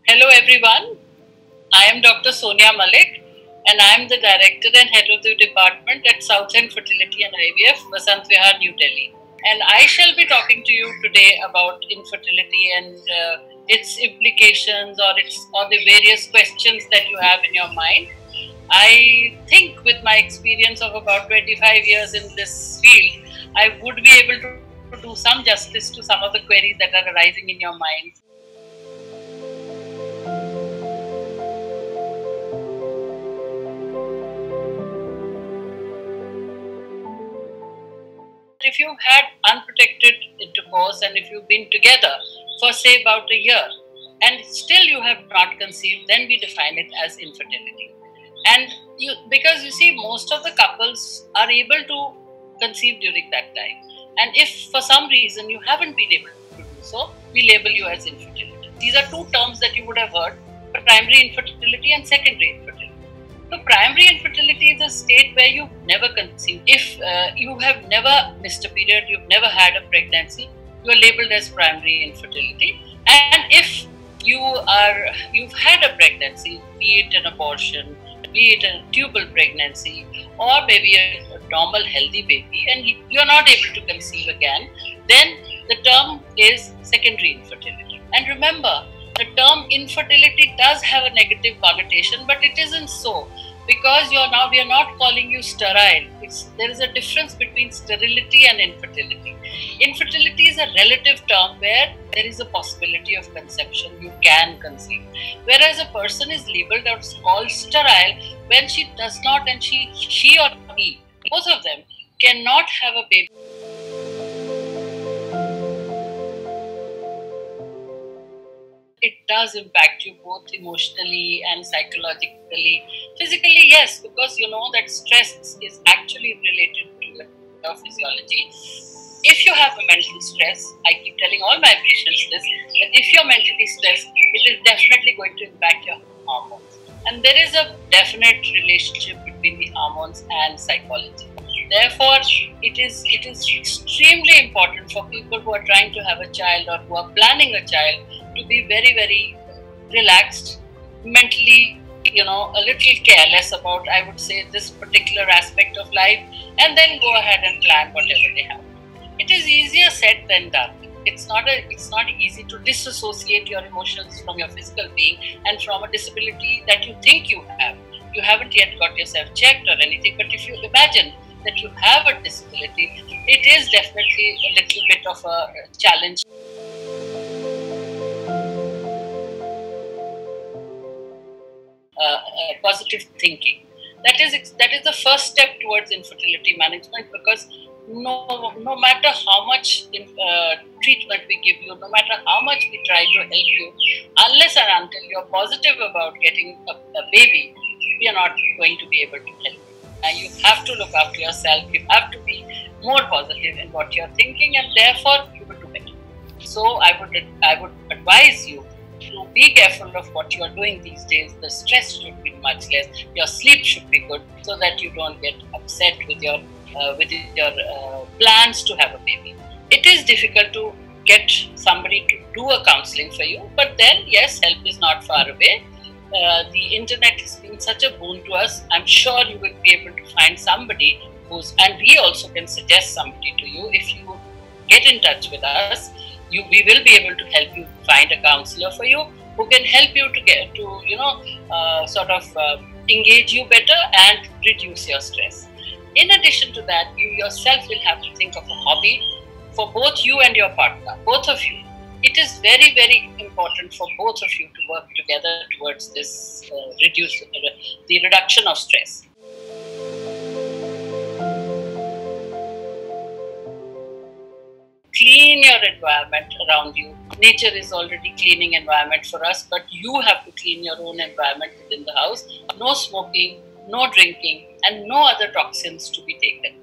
Hello everyone, I am Dr. Sonia Malik and I am the Director and Head of the Department at South End Fertility and IVF, Vasant Vihar, New Delhi. And I shall be talking to you today about infertility and its implications or the various questions that you have in your mind. I think with my experience of about 25 years in this field, I would be able to do some justice to some of the queries that are arising in your mind. If you've had unprotected intercourse and if you've been together for say about a year and still you have not conceived, then we define it as infertility. And because you see, most of the couples are able to conceive during that time. And if for some reason you haven't been able to do so, we label you as infertility. These are two terms that you would have heard: primary infertility and secondary infertility. So primary infertility is a state where you've never conceived. If you have never missed a period, you've never had a pregnancy, you are labeled as primary infertility. And if you've had a pregnancy, be it an abortion, be it a tubal pregnancy, or maybe a normal healthy baby, and you're not able to conceive again, then the term is secondary infertility. And remember, the term infertility does have a negative connotation, but it isn't so, because we are not calling you sterile. There is a difference between sterility and infertility. Infertility is a relative term where there is a possibility of conception, you can conceive. Whereas a person is labeled or called sterile when she does not, and she or he, both of them, cannot have a baby. It does impact you both emotionally and psychologically. Physically, yes, because you know that stress is actually related to your physiology. If you have a mental stress, I keep telling all my patients this, that if you're mentally stressed, it is definitely going to impact your hormones. And there is a definite relationship between the hormones and psychology. Therefore, it is extremely important for people who are trying to have a child or who are planning a child to be very, very relaxed, mentally, a little careless about, I would say, this particular aspect of life, and then go ahead and plan whatever they have. It is easier said than done. It's not easy to disassociate your emotions from your physical being and from a disability that you think you have. You haven't yet got yourself checked or anything, but if you imagine that you have a disability, it is definitely a little bit of a challenge. Positive thinking. That is the first step towards infertility management, because no matter how much treatment we give you, no matter how much we try to help you, unless and until you're positive about getting a baby, we are not going to be able to help you. And you have to look after yourself. You have to be more positive in what you're thinking, and therefore you will do better. So I would advise you to be careful of what you are doing these days. The stress should be much less. Your sleep should be good, so that you don't get upset with your plans to have a baby. It is difficult to get somebody to do a counseling for you, but then yes, help is not far away. The internet has been such a boon to us. I'm sure you will be able to find somebody and we also can suggest somebody to you. If you get in touch with us, we will be able to help you find a counselor for you who can help you to engage you better and reduce your stress. In addition to that, you yourself will have to think of a hobby for both you and your partner, both of you. It is very, very important for both of you to work together towards this the reduction of stress. Clean your environment around you. Nature is already cleaning environment for us, but you have to clean your own environment within the house. No smoking, no drinking, and no other toxins to be taken.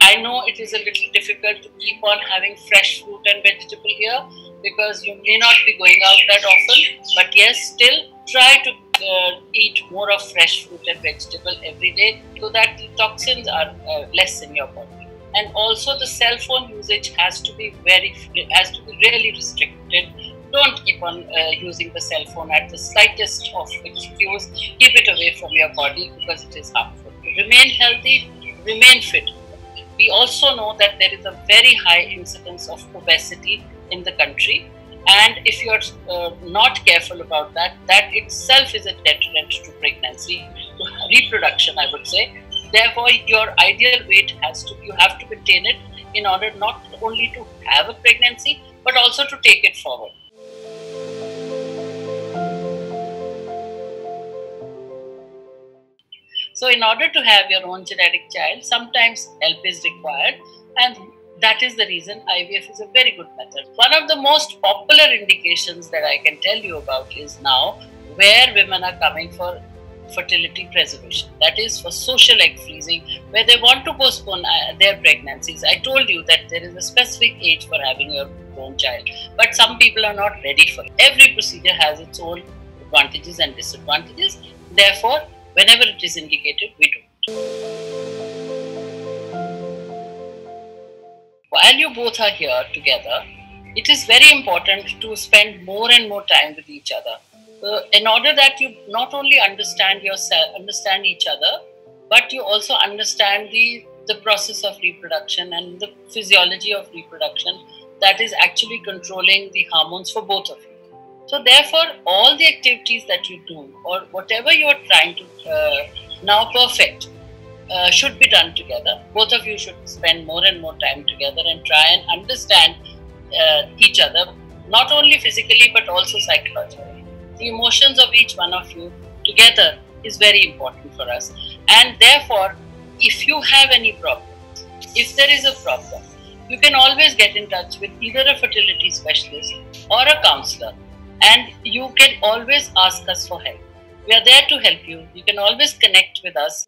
I know it is a little difficult to keep on having fresh fruit and vegetable here, because you may not be going out that often, but yes, still try to eat more of fresh fruit and vegetable every day, so that the toxins are less in your body. And also the cell phone usage has to be really restricted. don't keep on using the cell phone at the slightest of excuse. Keep it away from your body because it is harmful. Remain healthy, remain fit. We also know that there is a very high incidence of obesity in the country, and if you're not careful about that, that itself is a deterrent to pregnancy, to reproduction, I would say. Therefore, your ideal weight you have to maintain it in order not only to have a pregnancy, but also to take it forward. So in order to have your own genetic child, sometimes help is required, and that is the reason IVF is a very good method. One of the most popular indications that I can tell you about is now where women are coming for fertility preservation. That is for social egg freezing, where they want to postpone their pregnancies. I told you that there is a specific age for having your own child, but some people are not ready for it. Every procedure has its own advantages and disadvantages. Therefore, whenever it is indicated, we do it. While you both are here together, it is very important to spend more and more time with each other. In order that you not only understand each other, but you also understand the process of reproduction and the physiology of reproduction that is actually controlling the hormones for both of you. So therefore, all the activities that you do or whatever you are trying to now perfect should be done together. Both of you should spend more and more time together and try and understand each other, not only physically but also psychologically. The emotions of each one of you together is very important for us. And therefore, if you have any problem, if there is a problem, you can always get in touch with either a fertility specialist or a counselor, and you can always ask us for help. We are there to help you. You can always connect with us.